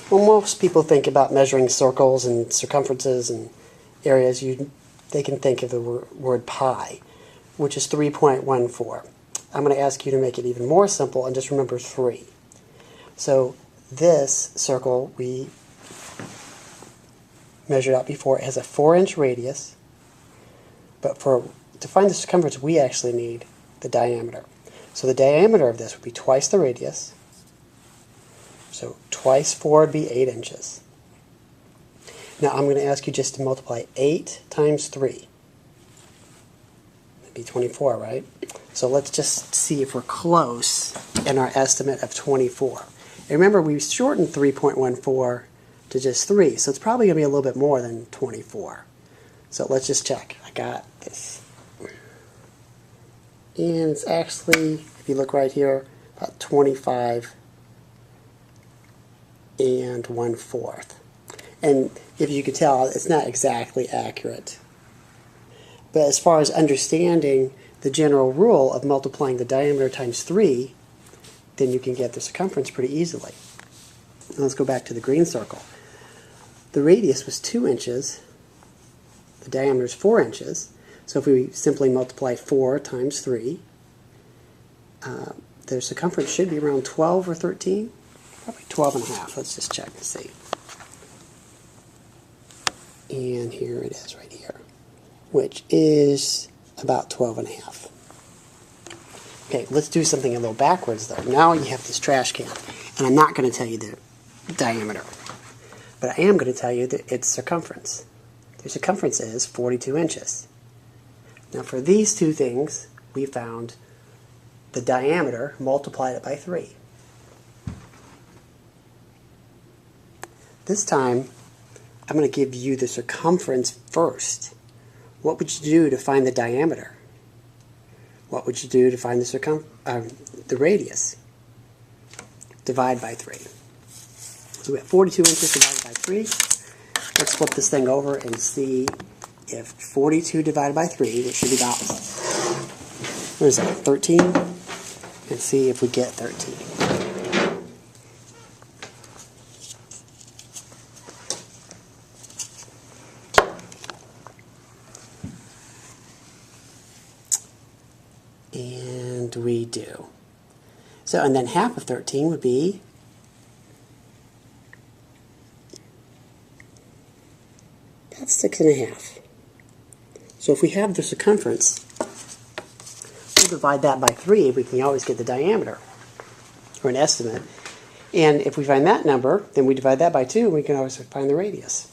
When most people think about measuring circles and circumferences and areas, they can think of the word pi, which is 3.14. I'm going to ask you to make it even more simple and just remember 3. So this circle we measured out before, it has a 4-inch radius, but to find the circumference we actually need the diameter. So the diameter of this would be twice the radius. So twice 4 would be 8 inches. Now I'm going to ask you just to multiply 8 times 3. That'd be 24, right? So let's just see if we're close in our estimate of 24. And remember, we shortened 3.14 to just 3, so it's probably going to be a little bit more than 24. So let's just check. I got this. And it's actually, if you look right here, about 25 and 1/4. And if you could tell, it's not exactly accurate. But as far as understanding the general rule of multiplying the diameter times 3, then you can get the circumference pretty easily. Now let's go back to the green circle. The radius was 2 inches. The diameter is 4 inches. So if we simply multiply 4 times 3, the circumference should be around 12 or 13. Probably 12.5. Let's just check and see. And here it is right here, which is about 12.5. Okay, let's do something a little backwards though. Now you have this trash can, and I'm not going to tell you the diameter, but I am going to tell you that its circumference. The circumference is 42 inches. Now for these two things, we found the diameter, multiplied it by 3. This time, I'm going to give you the circumference first. What would you do to find the diameter? What would you do to find the radius? Divide by 3. So we have 42 inches divided by 3. Let's flip this thing over and see if 42 divided by 3, which should be about, what is that, 13? And see if we get 13. And we do. So, and then half of 13 would be about 6.5. So if we have the circumference, we'll divide that by 3. We can always get the diameter, or an estimate. And if we find that number, then we divide that by 2, and we can always find the radius.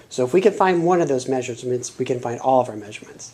So if we can find one of those measurements, we can find all of our measurements.